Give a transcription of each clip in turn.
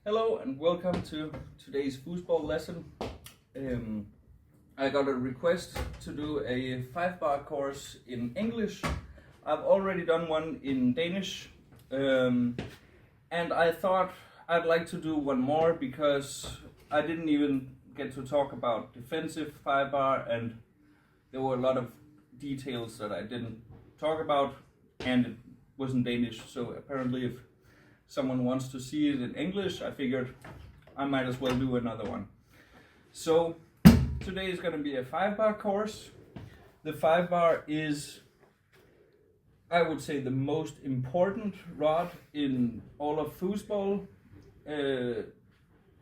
Hello and welcome to today's foosball lesson. I got a request to do a 5-bar course in English. I've already done one in Danish, and I thought I'd like to do one more because I didn't even get to talk about defensive 5-bar, and there were a lot of details that I didn't talk about, and it wasn't Danish, so apparently if someone wants to see it in English, I figured I might as well do another one. So today is going to be a 5-bar course. The 5-bar is, I would say, the most important rod in all of foosball,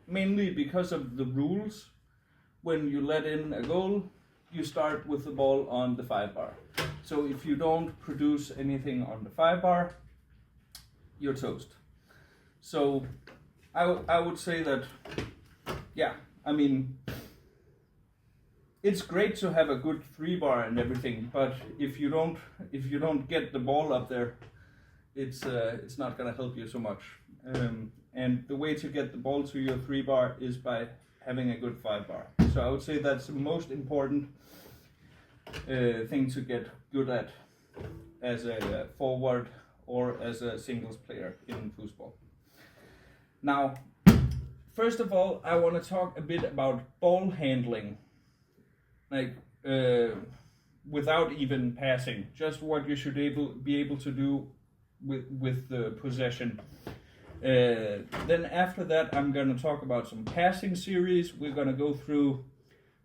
mainly because of the rules. When you let in a goal, you start with the ball on the 5-bar. So if you don't produce anything on the 5-bar, you're toast. So I would say that, yeah, I mean, it's great to have a good 3-bar and everything, but if you don't get the ball up there, it's not gonna help you so much. And the way to get the ball to your 3-bar is by having a good 5-bar. So I would say that's the most important thing to get good at as a forward or as a singles player in foosball. Now, first of all, I want to talk a bit about ball handling, like without even passing, just what you should be able to do with the possession. Then after that, I'm going to talk about some passing series. We're going to go through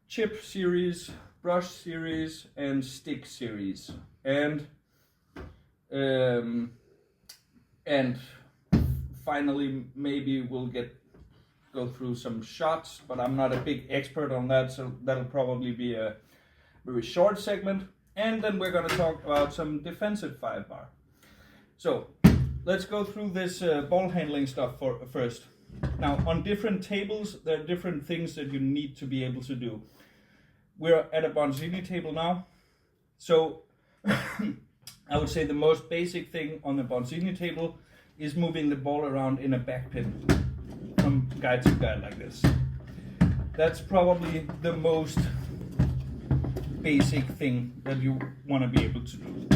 chip series, brush series, and stick series, and finally, maybe we'll go through some shots, but I'm not a big expert on that, so that'll probably be a very short segment. And then we're going to talk about some defensive 5-bar. So let's go through this ball handling stuff first. Now, on different tables, there are different things that you need to be able to do. We're at a Bonzini table now, so I would say the most basic thing on the Bonzini table is moving the ball around in a backpin from guy to guy like this. That's probably the most basic thing that you want to be able to do.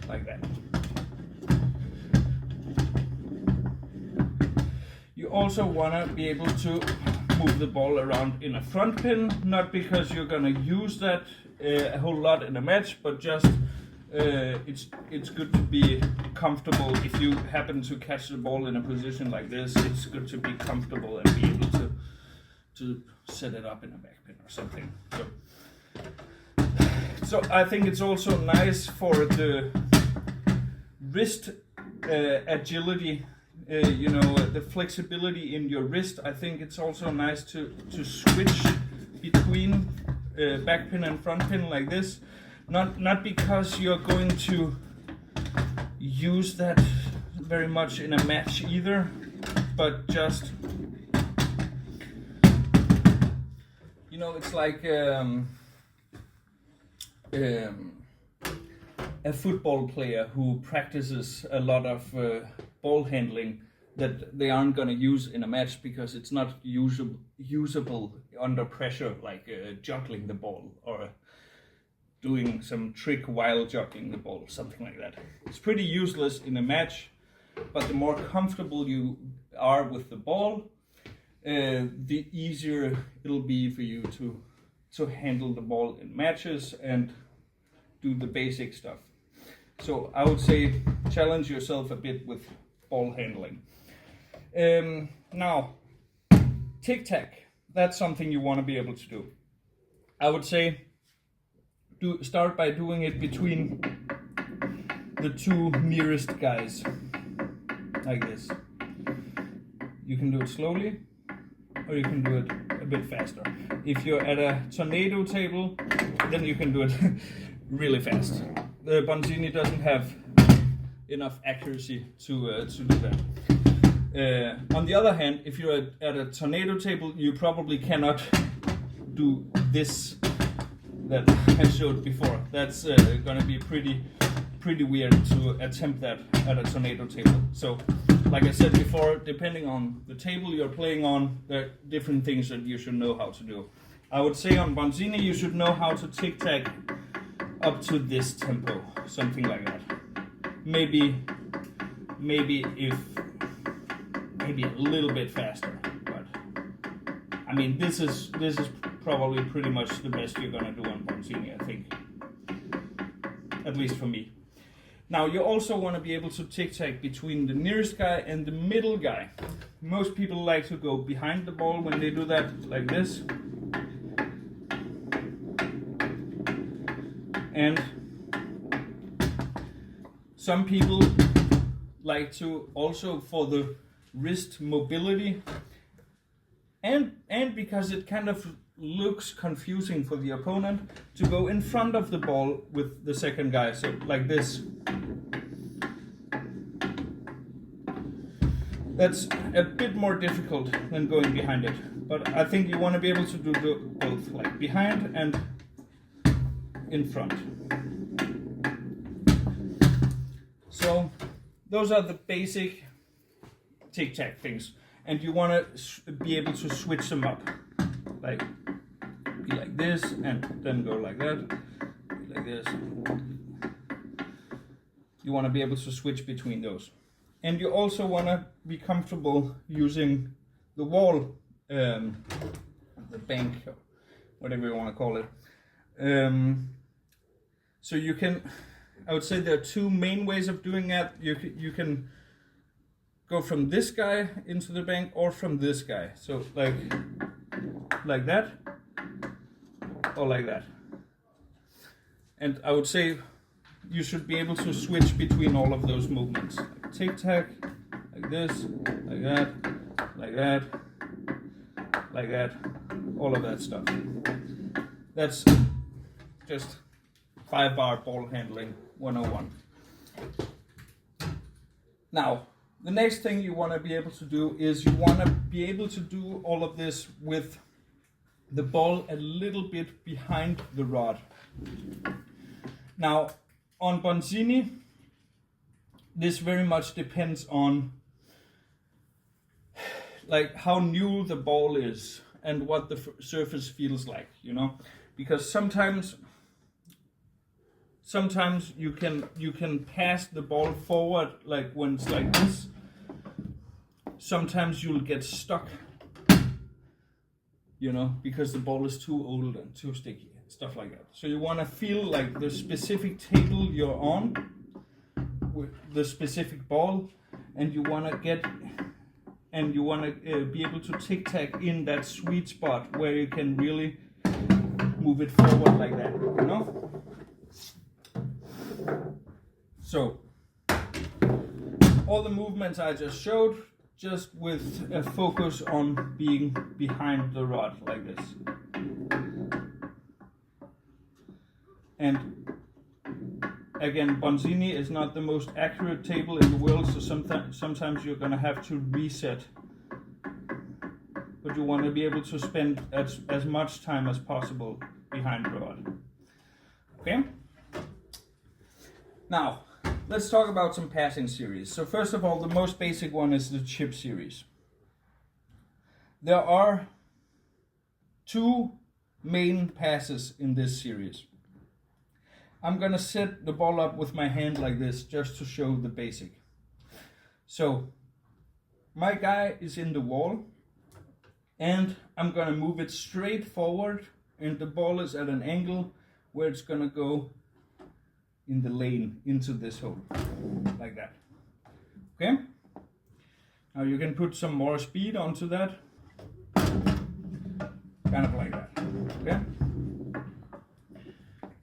Like that. You also want to be able to move the ball around in a front pin, not because you're going to use that a whole lot in a match, but just it's good to be comfortable. If you happen to catch the ball in a position like this, it's good to be comfortable and be able to set it up in a backpin or something. So I think it's also nice for the wrist agility, the flexibility in your wrist. I think it's also nice to switch between backpin and front pin like this. Not because you're going to use that very much in a match either, but just, it's like a football player who practices a lot of ball handling that they aren't going to use in a match because it's not usable under pressure, like juggling the ball or doing some trick while juggling the ball, something like that. It's pretty useless in a match, but the more comfortable you are with the ball, the easier it'll be for you to handle the ball in matches and do the basic stuff. So I would say challenge yourself a bit with ball handling. Now, tic-tac, that's something you want to be able to do. I would say start by doing it between the two nearest guys, like this. You can do it slowly, or you can do it a bit faster. If you're at a tornado table, then you can do it really fast. The Bonzini doesn't have enough accuracy to do that. On the other hand, if you're at a tornado table, you probably cannot do this that I showed before. That's going to be pretty weird to attempt that at a tornado table. So like I said before, depending on the table you're playing on, there are different things that you should know how to do. I would say on Bonzini you should know how to tic-tac up to this tempo, something like that. Maybe a little bit faster, but I mean this is probably pretty much the best you're gonna do on Bonzini, I think. At least for me. Now you also want to be able to tic-tac between the nearest guy and the middle guy. Most people like to go behind the ball when they do that, like this. And some people like to also, for the wrist mobility, and because it kind of looks confusing for the opponent, to go in front of the ball with the second guy, so like this. That's a bit more difficult than going behind it, but I think you want to be able to do both, like behind and in front. So those are the basic tic-tac things, and you want to be able to switch them up, like be like this and then go like that, be like this. You want to be able to switch between those. And you also want to be comfortable using the wall, the bank, whatever you want to call it. So you can, I would say there are two main ways of doing that. You can go from this guy into the bank or from this guy. So like that or like that. And I would say you should be able to switch between all of those movements. Like tic-tac, like this, like that, like that, like that, all of that stuff. That's just 5-bar ball handling 101. Now, the next thing you want to be able to do is you want to be able to do all of this with the ball a little bit behind the rod. Now, on Bonzini, this very much depends on like how new the ball is and what the surface feels like, you know, because sometimes you can pass the ball forward like when it's like this. Sometimes you'll get stuck, you know, because the ball is too old and too sticky, stuff like that. So you want to feel like the specific table you're on with the specific ball, and you want to be able to tic-tac in that sweet spot where you can really move it forward like that, you know? So all the movements I just showed, just with a focus on being behind the rod like this. And again, Bonzini is not the most accurate table in the world, so sometimes you're going to have to reset. But you want to be able to spend as much time as possible behind the rod. Okay? Now, let's talk about some passing series. So first of all, the most basic one is the chip series. There are two main passes in this series. I'm going to set the ball up with my hand like this just to show the basic. So my guy is in the wall and I'm going to move it straight forward, and the ball is at an angle where it's going to go in the lane into this hole, like that. Okay? Now you can put some more speed onto that, kind of like that. Okay?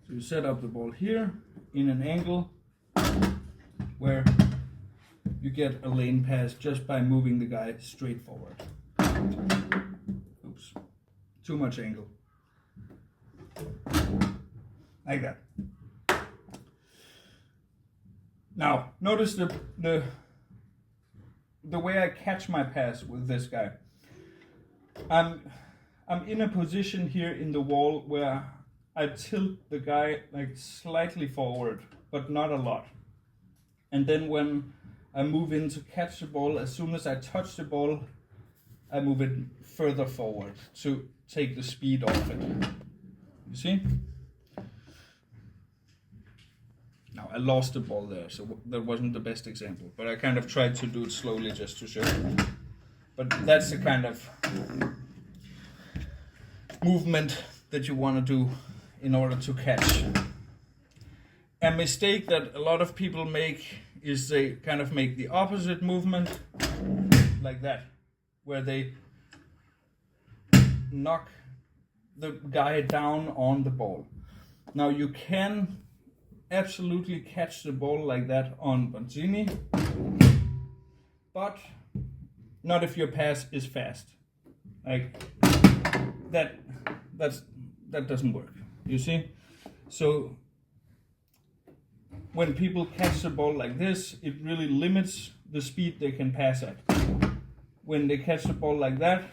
So you set up the ball here in an angle where you get a lane pass just by moving the guy straight forward. Oops, too much angle. Like that. Now, notice the way I catch my pass with this guy. I'm in a position here in the wall where I tilt the guy like slightly forward, but not a lot. And then when I move in to catch the ball. As soon as I touch the ball, I move it further forward to take the speed off it. You see? Now I lost the ball there, so that wasn't the best example, but I kind of tried to do it slowly just to show you. But that's the kind of movement that you want to do in order to catch. A mistake that a lot of people make is they kind of make the opposite movement, like that, where they knock the guy down on the ball. Now you can absolutely catch the ball like that on Bonzini, but not if your pass is fast. Like that doesn't work. You see? So when people catch the ball like this, it really limits the speed they can pass at. When they catch the ball like that,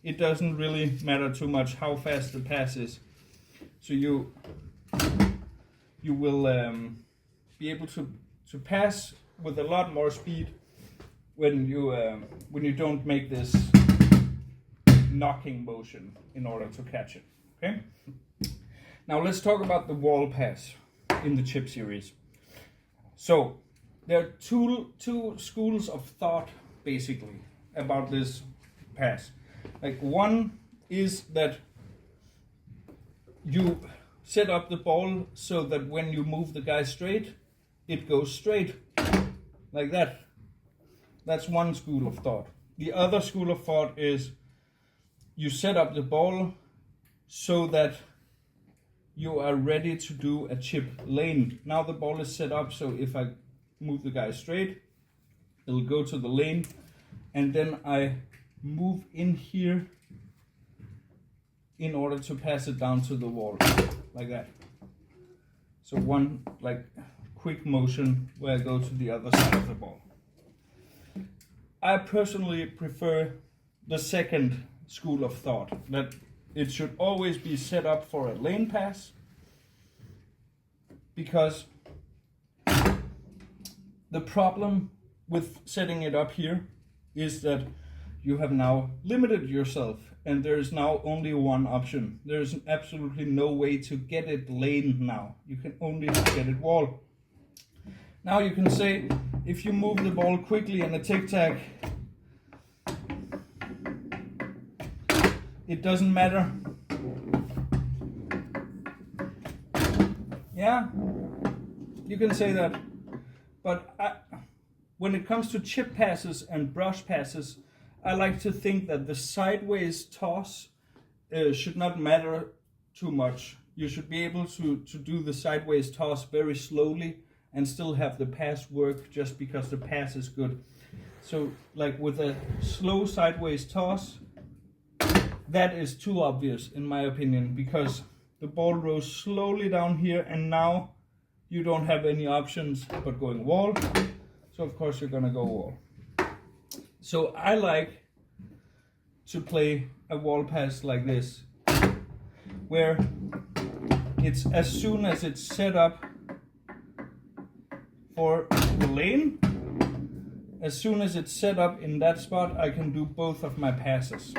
it doesn't really matter too much how fast the pass is. So you will be able to pass with a lot more speed when you don't make this knocking motion in order to catch it. Okay. Now let's talk about the wall pass in the chip series. So there are two schools of thought basically about this pass. Like, one is that you set up the ball so that when you move the guy straight, it goes straight like that. That's one school of thought. The other school of thought is you set up the ball so that you are ready to do a chip lane. Now the ball is set up so if I move the guy straight, it'll go to the lane, and then I move in here in order to pass it down to the wall, like that. So one like quick motion where I go to the other side of the ball. I personally prefer the second school of thought, that it should always be set up for a lane pass, because the problem with setting it up here is that you have now limited yourself, and there is now only one option. There is absolutely no way to get it lane now. You can only get it wall. Now you can say, if you move the ball quickly in a tic-tac, it doesn't matter. Yeah, you can say that. But when it comes to chip passes and brush passes, I like to think that the sideways toss should not matter too much. You should be able to do the sideways toss very slowly and still have the pass work just because the pass is good. So like with a slow sideways toss, that is too obvious in my opinion, because the ball rolls slowly down here and now you don't have any options but going wall. So of course you're gonna go wall. So I like to play a wall pass like this, where it's as soon as it's set up for the lane, as soon as it's set up in that spot, I can do both of my passes.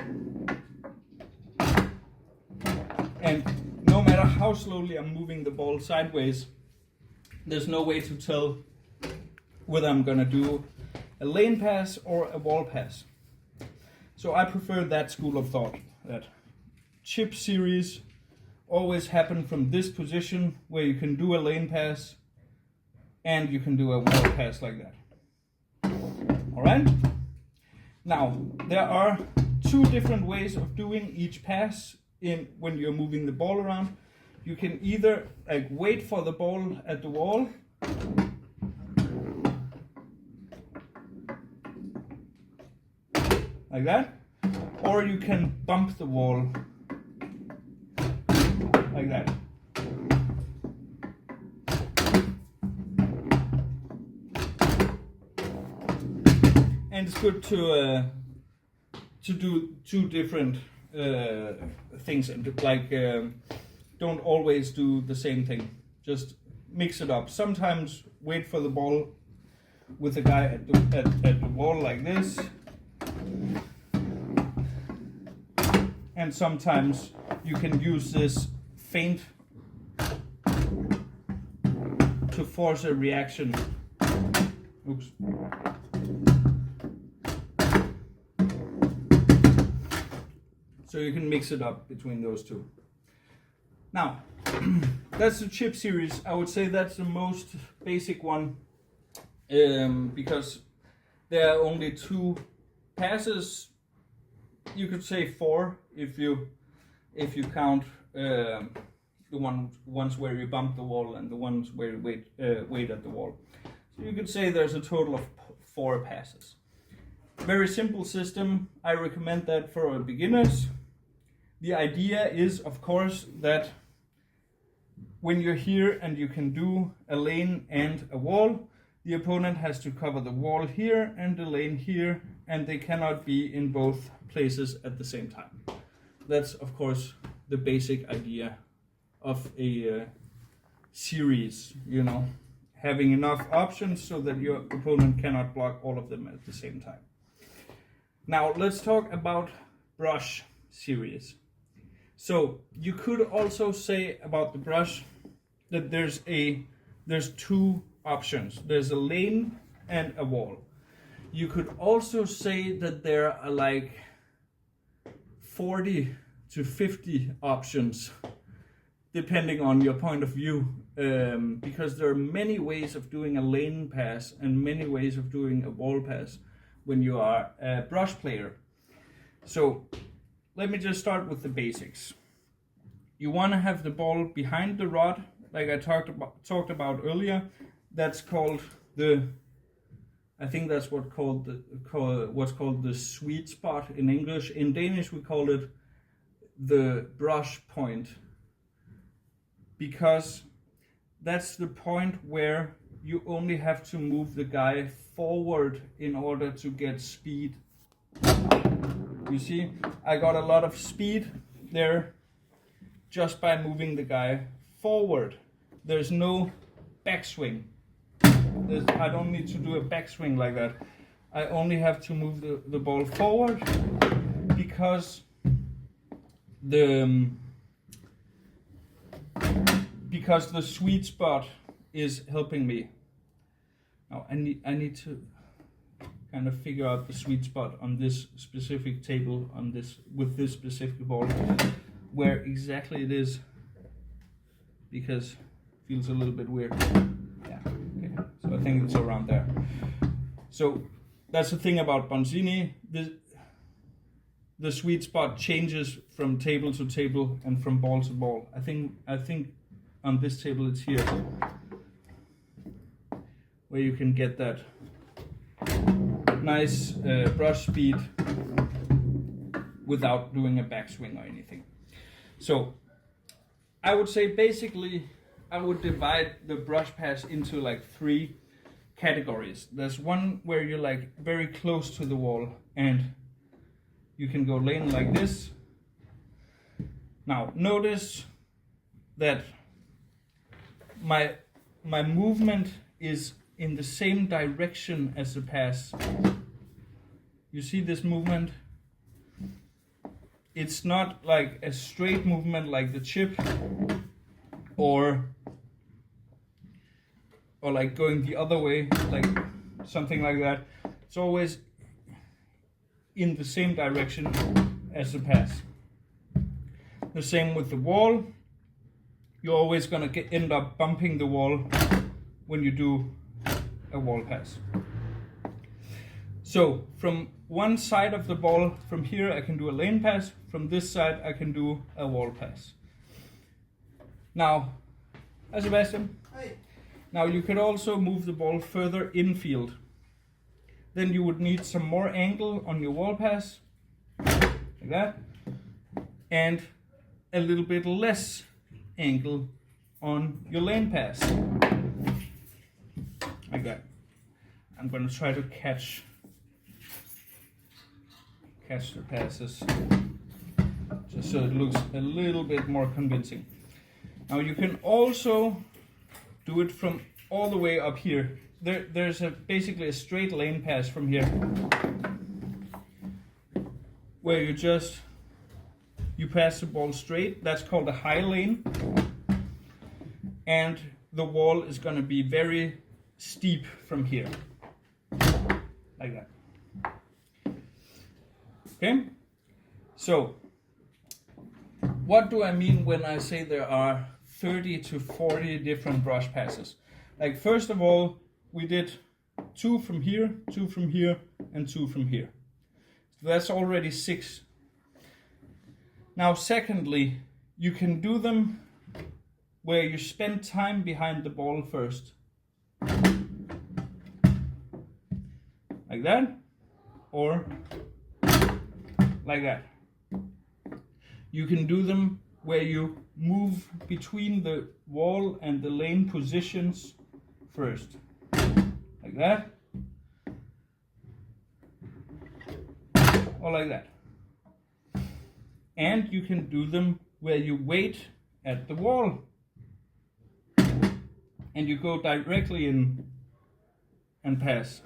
And no matter how slowly I'm moving the ball sideways, there's no way to tell whether I'm gonna do a lane pass or a wall pass. So I prefer that school of thought, that chip series always happen from this position where you can do a lane pass and you can do a wall pass like that. Alright? Now, there are two different ways of doing each pass when you're moving the ball around. You can either like wait for the ball at the wall, like that, or you can bump the wall like that. And it's good to do two different things, and like don't always do the same thing. Just mix it up. Sometimes wait for the ball with the guy at the wall like this. And sometimes you can use this feint to force a reaction. Oops. So you can mix it up between those two. Now, that's the chip series. I would say that's the most basic one, because there are only 2 passes. You could say 4 if you count the ones where you bump the wall and the ones where you wait at the wall. So you could say there's a total of 4 passes. Very simple system. I recommend that for beginners. The idea is, of course, that when you're here and you can do a lane and a wall, the opponent has to cover the wall here and the lane here, and they cannot be in both places at the same time. That's, of course, the basic idea of a series, you know, having enough options so that your opponent cannot block all of them at the same time. Now, let's talk about brush series. So you could also say about the brush that there's 2 options. There's a lane and a wall. You could also say that there are like 40 to 50 options depending on your point of view, because there are many ways of doing a lane pass and many ways of doing a wall pass when you are a brush player. So let me just start with the basics. You want to have the ball behind the rod, like I talked about earlier. That's called I think that's what's called the sweet spot in English. In Danish we call it the brush point, because that's the point where you only have to move the guy forward in order to get speed. You see, I got a lot of speed there just by moving the guy forward. There's no backswing. I don't need to do a backswing like that. I only have to move the ball forward because the sweet spot is helping me. Now I need to kind of figure out the sweet spot on this specific table, with this specific ball, where exactly it is, because it feels a little bit weird. Yeah, okay. So I think it's around there. So that's the thing about Bonzini. The sweet spot changes from table to table and from ball to ball. I think on this table it's here, where you can get that nice brush speed without doing a backswing or anything. So I would say basically I would divide the brush pass into like 3 categories. There's one where you're like very close to the wall and you can go lane like this. Now notice that my movement is in the same direction as the pass. You see this movement? It's not like a straight movement like the chip, or like going the other way, like something like that. It's always in the same direction as the pass. The same with the wall. You're always gonna end up bumping the wall when you do a wall pass. So from one side of the ball, from here I can do a lane pass. From this side I can do a wall pass. Now, hi Sebastian. Hi. Now you could also move the ball further infield. Then you would need some more angle on your wall pass, like that, and a little bit less angle on your lane pass, like that. I'm going to try to catch the passes, just so it looks a little bit more convincing. Now you can also do it from all the way up here. there's basically a straight lane pass from here, where you pass the ball straight. That's called a high lane, and the wall is going to be very steep from here, like that. Okay, so what do I mean when I say there are 30 to 40 different brush passes? Like, first of all, we did 2 from here, 2 from here, and 2 from here. So that's already 6. Now, secondly, you can do them where you spend time behind the ball first. Like that, or like that. You can do them where you move between the wall and the lane positions first. Like that. Or like that. And you can do them where you wait at the wall and you go directly in and pass.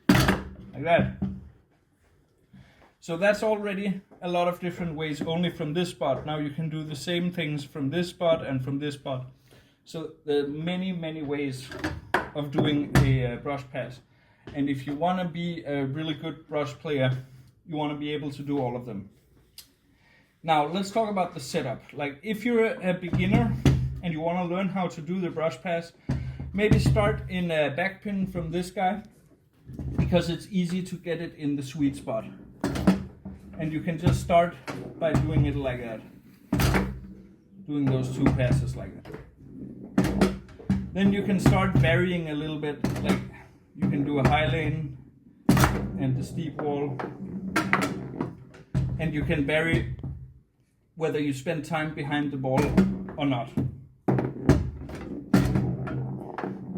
Like that. So that's already a lot of different ways only from this spot. Now you can do the same things from this spot and from this spot. So there are many, many ways of doing a brush pass. And if you want to be a really good brush player, you want to be able to do all of them. Now let's talk about the setup. Like, if you're a beginner and you want to learn how to do the brush pass, maybe start in a backpin from this guy, because it's easy to get it in the sweet spot. And you can just start by doing it like that. Doing those 2 passes like that. Then you can start varying a little bit. Like, you can do a high lane and the steep wall. And you can vary whether you spend time behind the ball or not.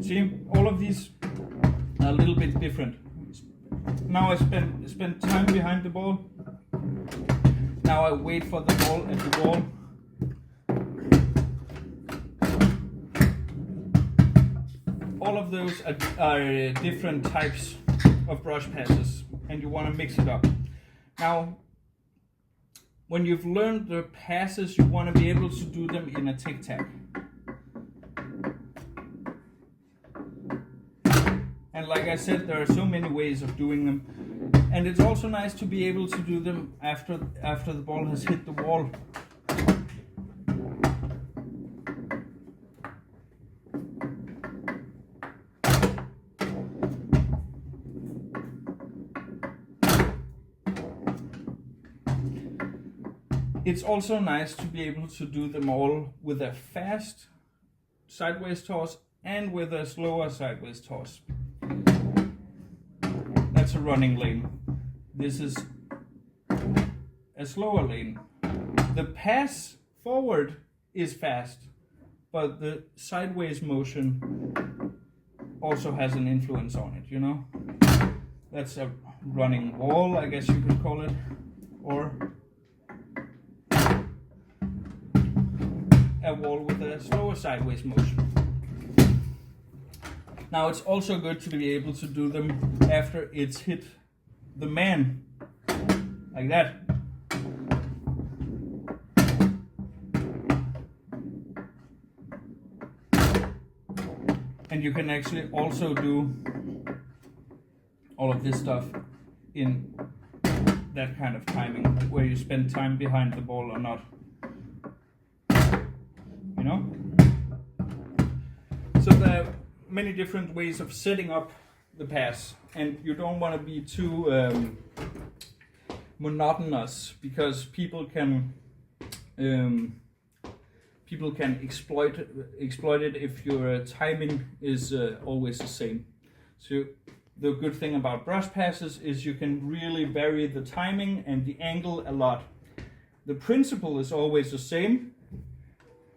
See, all of these are a little bit different. Now I spend time behind the ball. Now I wait for the ball at the wall. All of those are different types of brush passes, and you want to mix it up. Now, when you've learned the passes, you want to be able to do them in a tic-tac. And like I said, there are so many ways of doing them. And it's also nice to be able to do them after the ball has hit the wall. It's also nice to be able to do them all with a fast sideways toss and with a slower sideways toss. That's a running lane. This is a slower lane. The pass forward is fast, but the sideways motion also has an influence on it, you know? That's a running wall, I guess you could call it, or a wall with a slower sideways motion. Now it's also good to be able to do them after it's hit the man, like that. And you can actually also do all of this stuff in that kind of timing, where you spend time behind the ball or not. You know? So there are many different ways of setting up the pass, and you don't want to be too monotonous, because people can exploit it if your timing is always the same. So the good thing about brush passes is you can really vary the timing and the angle a lot. The principle is always the same.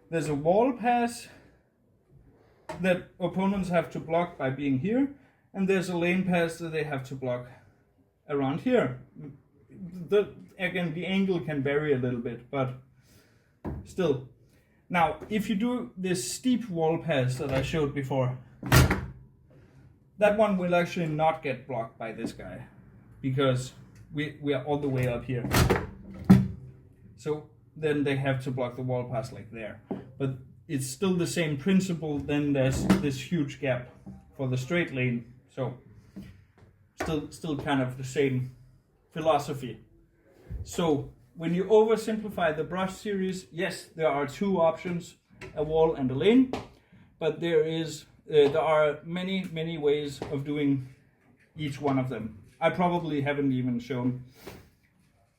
There's a wall pass that opponents have to block by being here, and there's a lane pass that they have to block around here. Again, the angle can vary a little bit, but still. Now, if you do this steep wall pass that I showed before, That one will actually not get blocked by this guy because we are all the way up here. So then they have to block the wall pass like there. But it's still the same principle. Then there's this huge gap for the straight lane. So still kind of the same philosophy. So when you oversimplify the brush series, yes, there are two options, a wall and a lane, but there are many ways of doing each one of them. I probably haven't even shown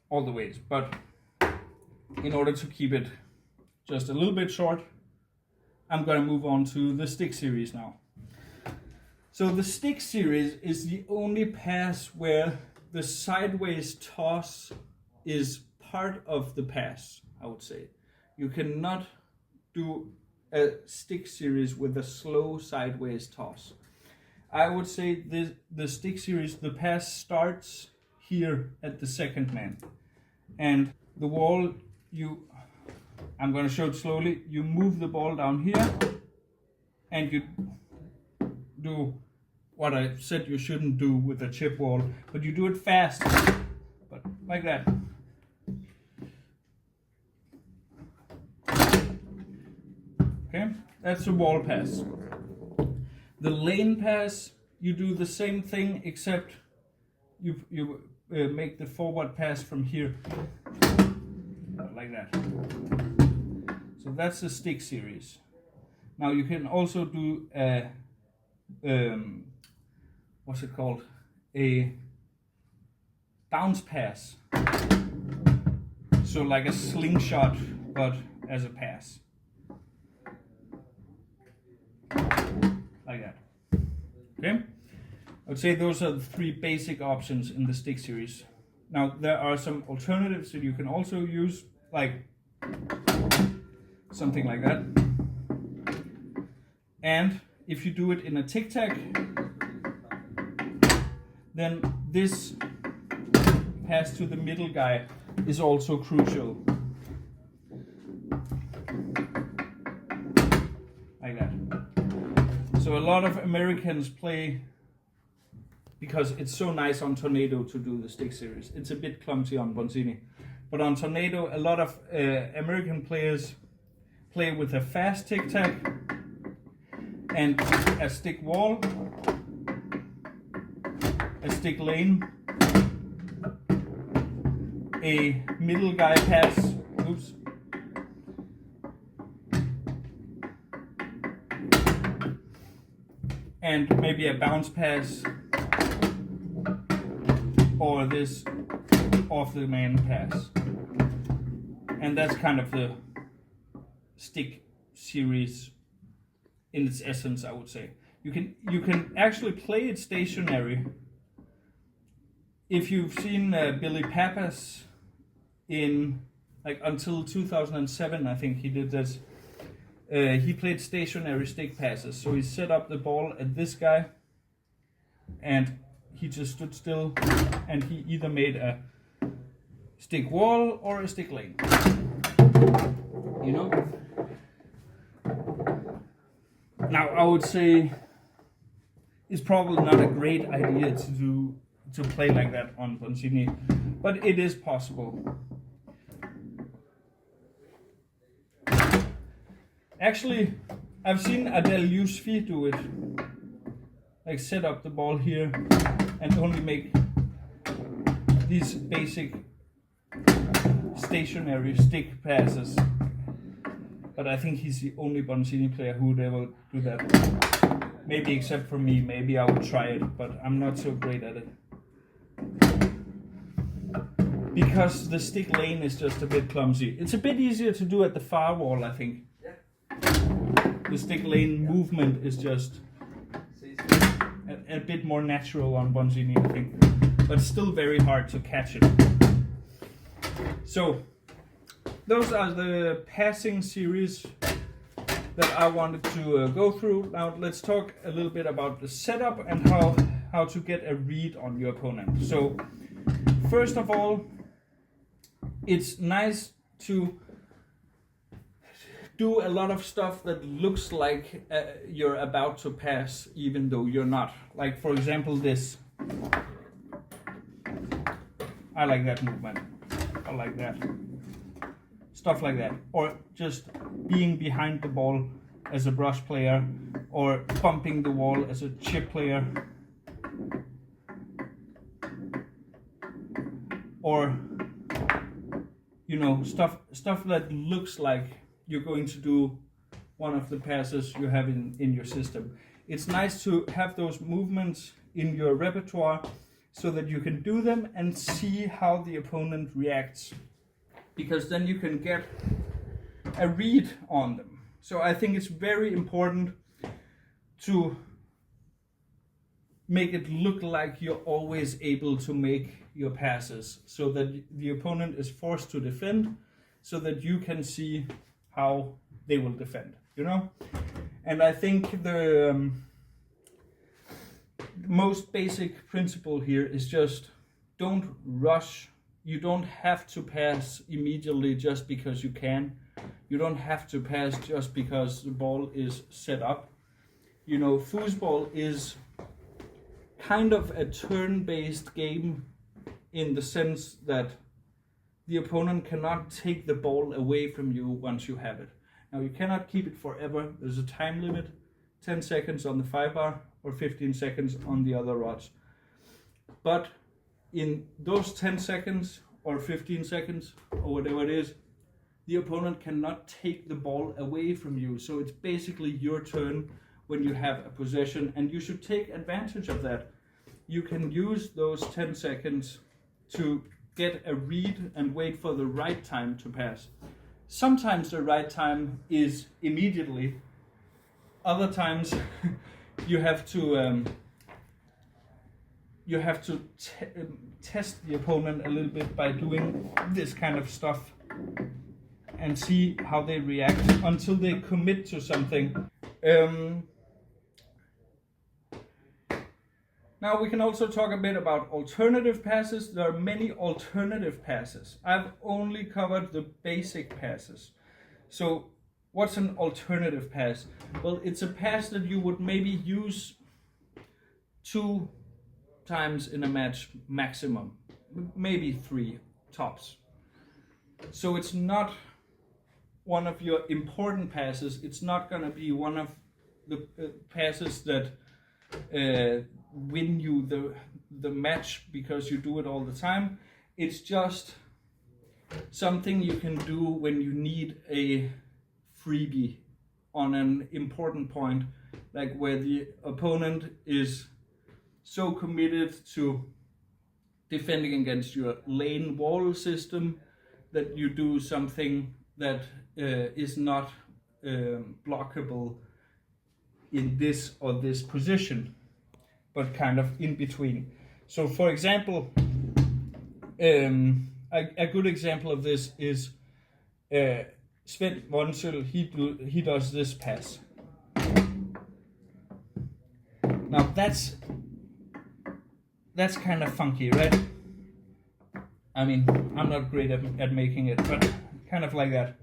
all the ways, but in order to keep it just a little bit short, I'm going to move on to the stick series now. So the stick series is the only pass where the sideways toss is part of the pass, I would say. You cannot do a stick series with a slow sideways toss. I would say the stick series, the pass starts here at the second man. And the wall, I'm going to show it slowly, you move the ball down here and you do what I said you shouldn't do with a chip wall, but you do it fast, but like that. Okay, that's a wall pass. The lane pass, you do the same thing except you make the forward pass from here, like that. So that's the stick series. Now you can also do a what's it called? A bounce pass. So like a slingshot, but as a pass. Like that. Okay? I would say those are the three basic options in the stick series. Now there are some alternatives that you can also use, like something like that. And if you do it in a tic-tac, then this pass to the middle guy is also crucial. Like that. So a lot of Americans play, because it's so nice on Tornado to do the stick series. It's a bit clumsy on Bonzini. But on Tornado, a lot of American players play with a fast tic-tac and a stick wall, a stick lane, a middle guy pass, oops, and maybe a bounce pass, or this off the man pass. And that's kind of the stick series in its essence, I would say. You can actually play it stationary. If you've seen Billy Pappas in, like, until 2007, I think he did this. He played stationary stick passes. So he set up the ball at this guy and he just stood still and he either made a stick wall or a stick lane. You know? Now I would say it's probably not a great idea to play like that on Bonzini, but it is possible. Actually, I've seen Adel Yousfi do it. Like set up the ball here and only make these basic stationary stick passes. But I think he's the only Bonzini player who would ever do that. Maybe except for me, maybe I would try it, but I'm not so great at it. Because the stick lane is just a bit clumsy. It's a bit easier to do at the far wall, I think. The stick lane movement is just a bit more natural on Bonzini, I think. But still very hard to catch it. So, those are the passing series that I wanted to go through. Now let's talk a little bit about the setup and how to get a read on your opponent. So first of all, it's nice to do a lot of stuff that looks like you're about to pass, even though you're not. Like, for example, this. I like that movement. I like that. Stuff like that. Or just being behind the ball as a brush player, or bumping the wall as a chip player. Or, you know, stuff that looks like you're going to do one of the passes you have in your system. It's nice to have those movements in your repertoire so that you can do them and see how the opponent reacts, because then you can get a read on them. So I think it's very important to make it look like you're always able to make your passes, so that the opponent is forced to defend, so that you can see how they will defend, you know? And I think the most basic principle here is just don't rush. You don't have to pass immediately just because you can. You don't have to pass just because the ball is set up. You know, foosball is kind of a turn-based game in the sense that the opponent cannot take the ball away from you once you have it. Now, you cannot keep it forever. There's a time limit, 10 seconds on the 5-bar or 15 seconds on the other rods. But in those 10 seconds or 15 seconds or whatever it is, the opponent cannot take the ball away from you. So it's basically your turn when you have a possession, and you should take advantage of that. You can use those 10 seconds to get a read and wait for the right time to pass. Sometimes the right time is immediately. Other times you have to test the opponent a little bit by doing this kind of stuff and see how they react until they commit to something. Now we can also talk a bit about alternative passes. There are many alternative passes. I've only covered the basic passes. So what's an alternative pass? Well, it's a pass that you would maybe use 2 times in a match maximum, maybe 3 tops. So it's not one of your important passes. It's not going to be one of the passes that win you the match because you do it all the time. It's just something you can do when you need a freebie on an important point, like where the opponent is so committed to defending against your lane wall system that you do something that is not blockable in this or this position, but kind of in between. So for example, a good example of this is Sven Wonsel. He does this pass. Now that's kind of funky, right? I mean, I'm not great at making it, but kind of like that.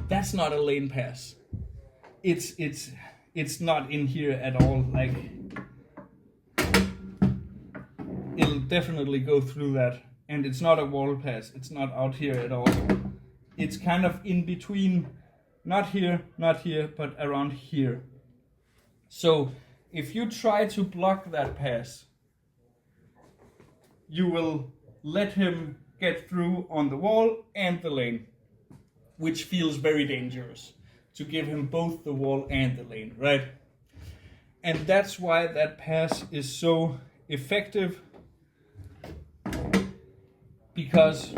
That's not a lane pass. It's not in here at all. Like, it'll definitely go through that, and it's not a wall pass. It's not out here at all. It's kind of in between, not here, but around here. So if you try to block that pass, you will let him get through on the wall and the lane, which feels very dangerous, to give him both the wall and the lane, right? And that's why that pass is so effective, because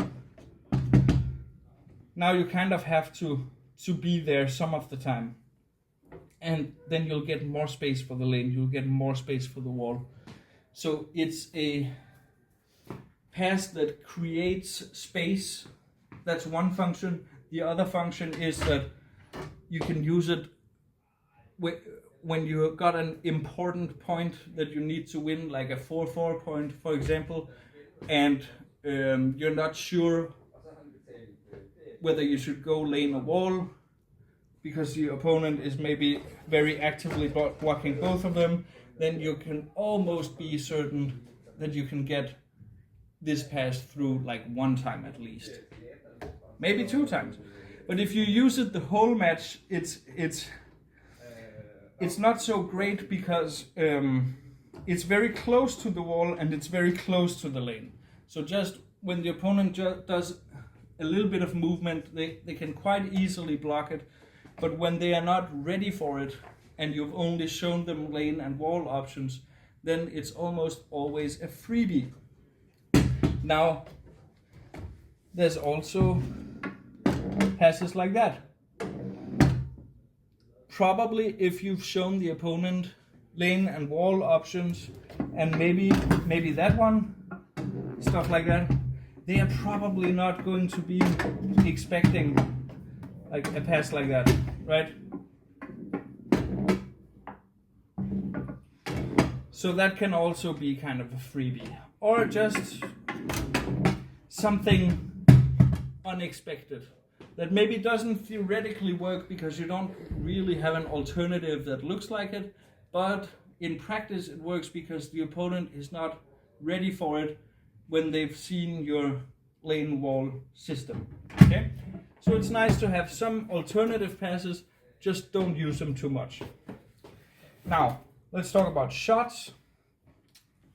now you kind of have to be there some of the time, and then you'll get more space for the lane, you'll get more space for the wall. So it's a pass that creates space. That's one function. The other function is that you can use it when you got an important point that you need to win, like a 4-4 point, for example, and you're not sure whether you should go lane or wall. because the opponent is maybe very actively blocking both of them, then you can almost be certain that you can get this pass through like one time at least, maybe 2 times. But if you use it the whole match, it's not so great because it's very close to the wall and it's very close to the lane. So just when the opponent does a little bit of movement, they can quite easily block it. But when they are not ready for it and you've only shown them lane and wall options, then it's almost always a freebie. Now, there's also passes like that. Probably if you've shown the opponent lane and wall options, and maybe that one, stuff like that, they are probably not going to be expecting like a pass like that, right? So that can also be kind of a freebie, or just something unexpected that maybe doesn't theoretically work because you don't really have an alternative that looks like it, but in practice it works because the opponent is not ready for it when they've seen your lane wall system. Okay? So it's nice to have some alternative passes, just don't use them too much. Now, let's talk about shots.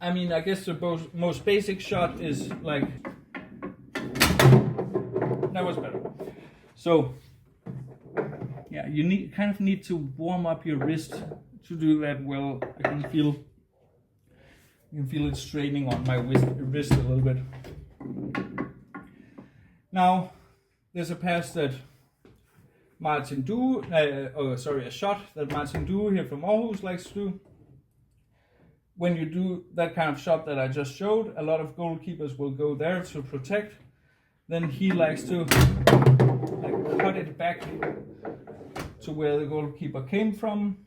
I mean, I guess the most basic shot is like, that was better. So, yeah, you kind of need to warm up your wrist to do that well. I can feel it straining on my wrist a little bit. Now, there's a pass that a shot that Martin Due here from Aarhus likes to do. When you do that kind of shot that I just showed, a lot of goalkeepers will go there to protect. Then he likes to cut it back to where the goalkeeper came from.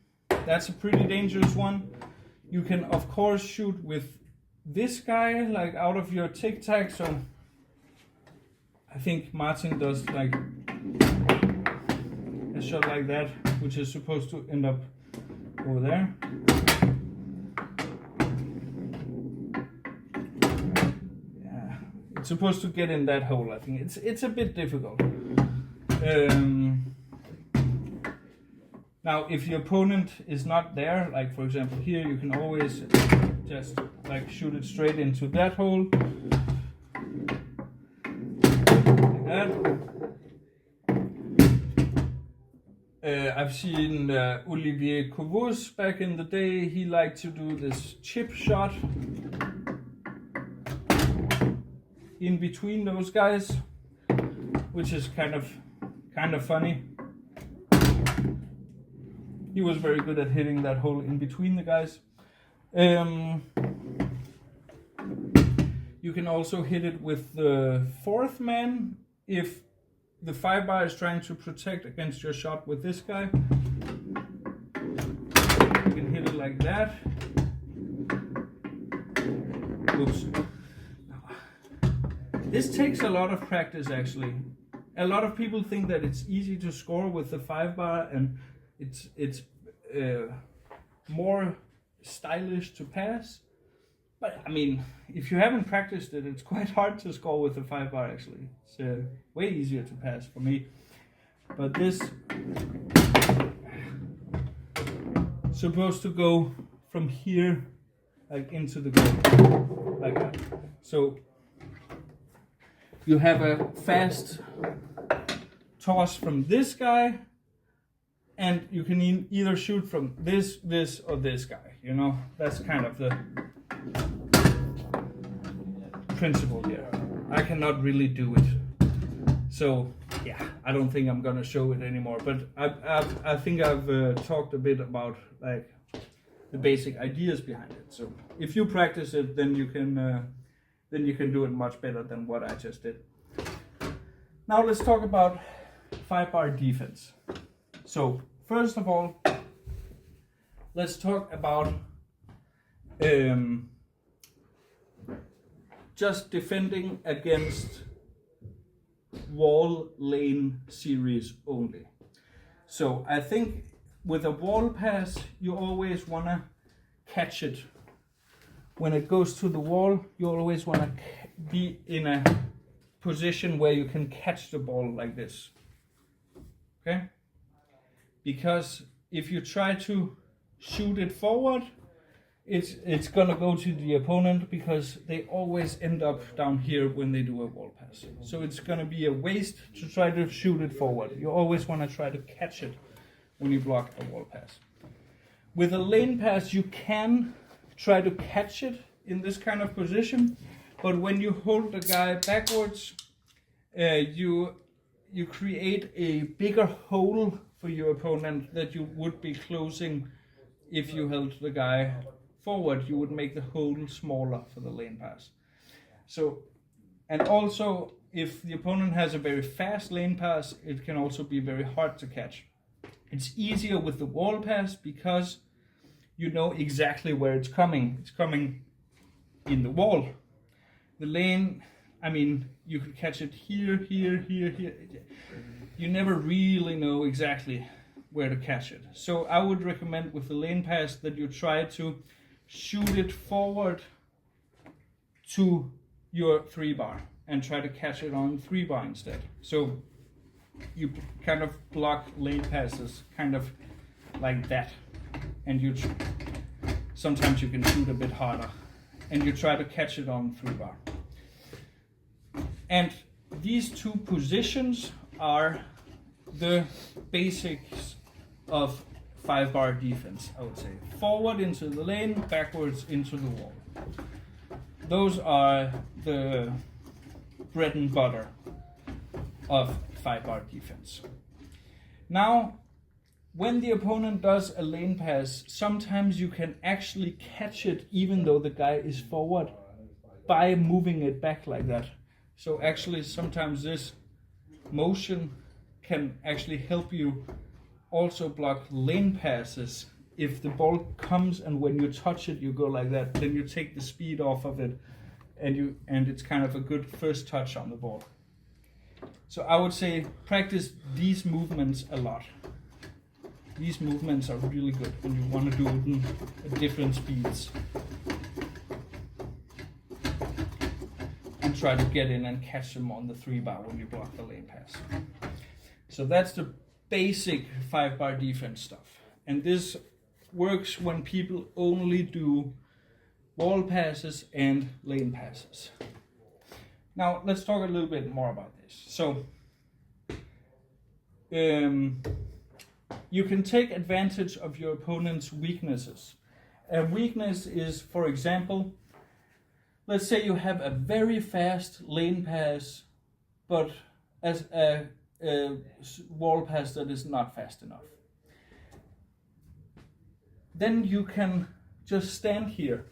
That's a pretty dangerous one. You can of course shoot with this guy like out of your tic-tac. So I think Martin does like a shot like that, which is supposed to end up over there. Yeah, it's supposed to get in that hole. I think it's a bit difficult. Now, if your opponent is not there, like for example here, you can always just like shoot it straight into that hole. Like that. I've seen Olivier Covus back in the day. He liked to do this chip shot in between those guys, which is kind of funny. He was very good at hitting that hole in between the guys. You can also hit it with the fourth man if the 5-bar is trying to protect against your shot with this guy. You can hit it like that. Oops. This takes a lot of practice actually. A lot of people think that it's easy to score with the 5-bar and it's more stylish to pass, but I mean, if you haven't practiced it, it's quite hard to score with the 5-bar actually. It's way easier to pass for me. But this supposed to go from here like into the goal like that. So you have a fast toss from this guy, and you can either shoot from this, or this guy, you know? That's kind of the principle here. I cannot really do it. So, yeah, I don't think I'm gonna show it anymore, but I think I've talked a bit about like the basic ideas behind it. So if you practice it, then you can do it much better than what I just did. Now let's talk about 5-bar defense. So first of all, let's talk about just defending against wall lane series only. So I think with a wall pass, you always want to catch it. When it goes to the wall, you always want to be in a position where you can catch the ball like this. Okay? Because if you try to shoot it forward, it's gonna go to the opponent, because they always end up down here when they do a wall pass. So it's gonna be a waste to try to shoot it forward. You always wanna try to catch it when you block a wall pass. With a lane pass, you can try to catch it in this kind of position, but when you hold the guy backwards, you create a bigger hole for your opponent that you would be closing if you held the guy forward. You would make the hole smaller for the lane pass. So, and also if the opponent has a very fast lane pass, it can also be very hard to catch. It's easier with the wall pass because you know exactly where it's coming. It's coming in the wall. The lane, I mean, you could catch it here, here, here, here. You never really know exactly where to catch it. So I would recommend with the lane pass that you try to shoot it forward to your 3-bar and try to catch it on 3-bar instead. So you kind of block lane passes kind of like that, and you sometimes you can shoot a bit harder, and you try to catch it on 3-bar. And these two positions are the basics of 5-bar defense, I would say. Forward into the lane, backwards into the wall. Those are the bread and butter of 5-bar defense. Now, when the opponent does a lane pass, sometimes you can actually catch it even though the guy is forward by moving it back like that. So actually sometimes this motion can actually help you also block lane passes. If the ball comes and when you touch it you go like that, then you take the speed off of it, and it's kind of a good first touch on the ball. So I would say practice these movements a lot. These movements are really good, and you want to do them at different speeds. And try to get in and catch them on the 3-bar when you block the lane pass. So that's the basic 5-bar defense stuff. And this works when people only do wall passes and lane passes. Now let's talk a little bit more about this. So you can take advantage of your opponent's weaknesses. A weakness is, for example, let's say you have a very fast lane pass, but as a wall pass that is not fast enough. Then you can just stand here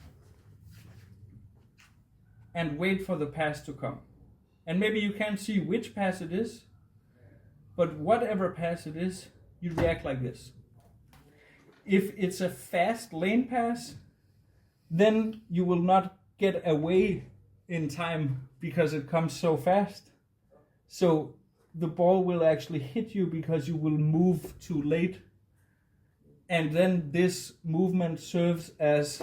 and wait for the pass to come. And maybe you can't see which pass it is, but whatever pass it is, you react like this. If it's a fast lane pass, then you will not get away in time because it comes so fast. So the ball will actually hit you because you will move too late. And then this movement serves as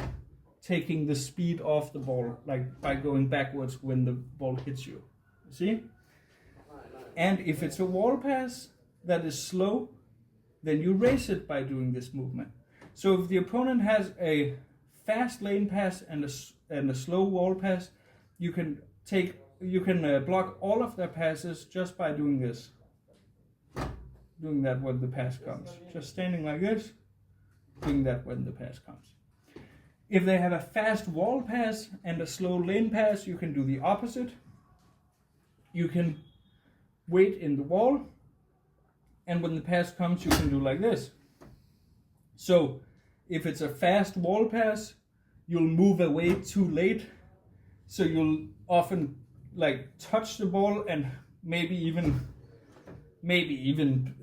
taking the speed off the ball, like by going backwards when the ball hits you. See? And if it's a wall pass that is slow, then you race it by doing this movement. So if the opponent has a fast lane pass and a slow wall pass, you can block all of their passes just by doing this. Doing that when the pass comes. Just standing like this, doing that when the pass comes. If they have a fast wall pass and a slow lane pass, you can do the opposite. You can wait in the wall, and when the pass comes, you can do like this. So if it's a fast wall pass, you'll move away too late. So you'll often like touch the ball and maybe even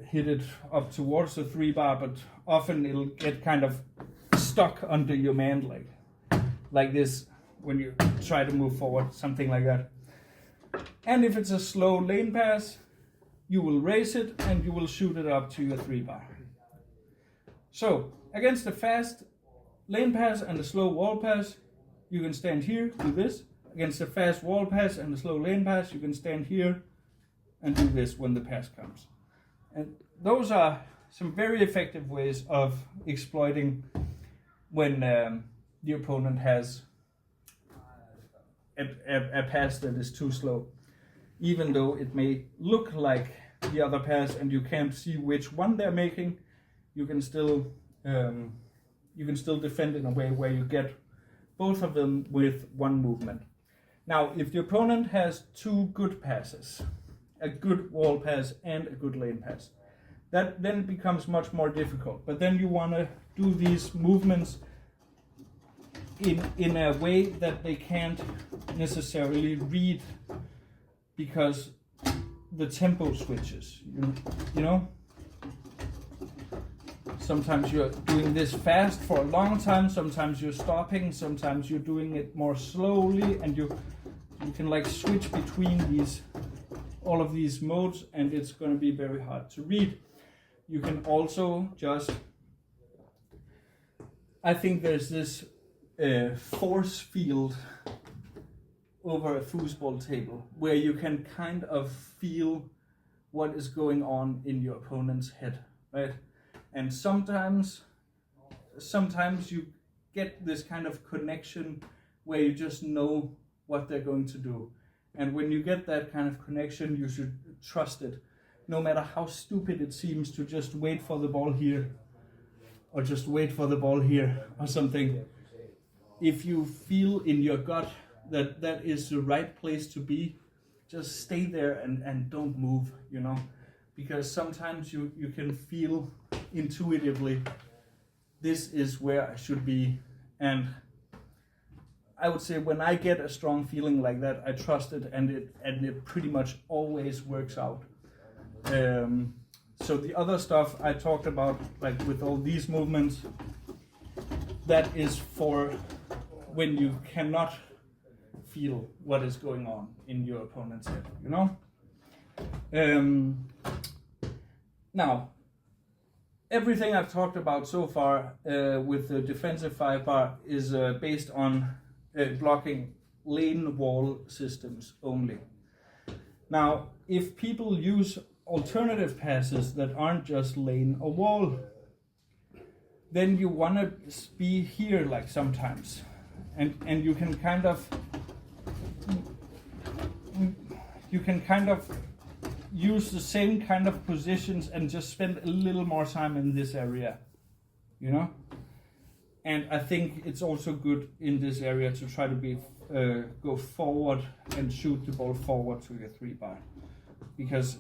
hit it up towards the 3-bar, but often it'll get kind of stuck under your man like this when you try to move forward, something like that. And if it's a slow lane pass, you will raise it and you will shoot it up to your 3-bar. So against a fast lane pass and a slow wall pass, you can stand here, do this. Against a fast wall pass and a slow lane pass, you can stand here and do this when the pass comes. And those are some very effective ways of exploiting when the opponent has a pass that is too slow. Even though it may look like the other pass and you can't see which one they're making, you can still defend in a way where you get both of them with one movement. Now, if the opponent has two good passes, a good wall pass and a good lane pass, that then becomes much more difficult. But then you want to do these movements in a way that they can't necessarily read, because the tempo switches, you know? Sometimes you're doing this fast for a long time, sometimes you're stopping, sometimes you're doing it more slowly, and you can like switch between all of these modes, and it's going to be very hard to read. You can also just, I think there's this force field over a foosball table where you can kind of feel what is going on in your opponent's head, right? And sometimes you get this kind of connection where you just know what they're going to do. And when you get that kind of connection, you should trust it, no matter how stupid it seems to just wait for the ball here, or just wait for the ball here, or something. If you feel in your gut that that is the right place to be, just stay there and don't move, you know? Because sometimes you can feel intuitively, this is where I should be. And I would say when I get a strong feeling like that, I trust it, and it pretty much always works out. So the other stuff I talked about, like with all these movements, that is for when you cannot feel what is going on in your opponent's head, you know? Now, everything I've talked about so far with the defensive 5-bar is based on blocking lane wall systems only. Now, if people use alternative passes that aren't just lane or wall, then you want to be here like sometimes, and you can kind of use the same kind of positions and just spend a little more time in this area, you know? And I think it's also good in this area to try to go forward and shoot the ball forward to your 3-bar, because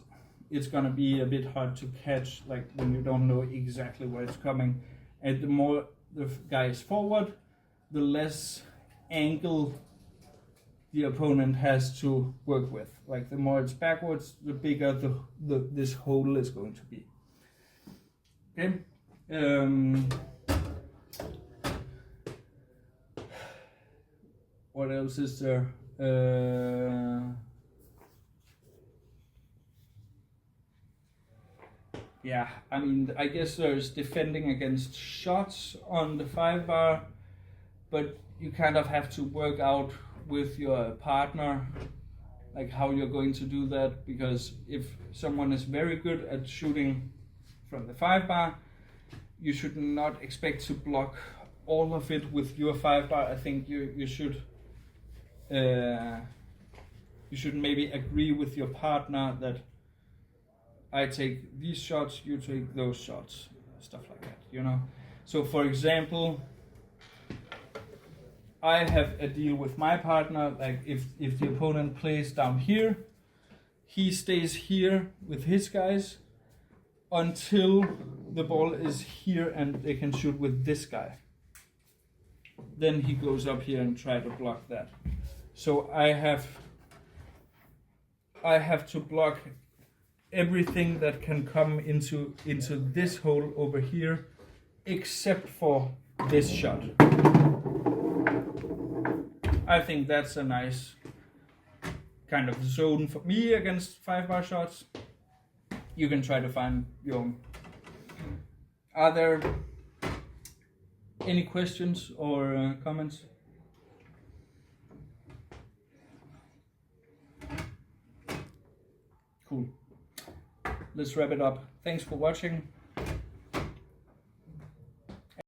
it's gonna be a bit hard to catch, like when you don't know exactly where it's coming. And the more the guy is forward, the less angle the opponent has to work with. Like the more it's backwards, the bigger this hole is going to be. Okay. What else is there? Yeah, I mean, I guess there's defending against shots on the 5-bar, but you kind of have to work out with your partner like how you're going to do that, because if someone is very good at shooting from the 5-bar, you should not expect to block all of it with your 5-bar. I think you should maybe agree with your partner that I take these shots, you take those shots, stuff like that, you know? So for example, I have a deal with my partner, like if the opponent plays down here, he stays here with his guys until the ball is here and they can shoot with this guy. Then he goes up here and try to block that. So I have to block everything that can come into this hole over here, except for this shot. I think that's a nice kind of zone for me against 5-bar shots. you can try to find your own. Are there any questions or comments? Cool. Let's wrap it up. Thanks for watching.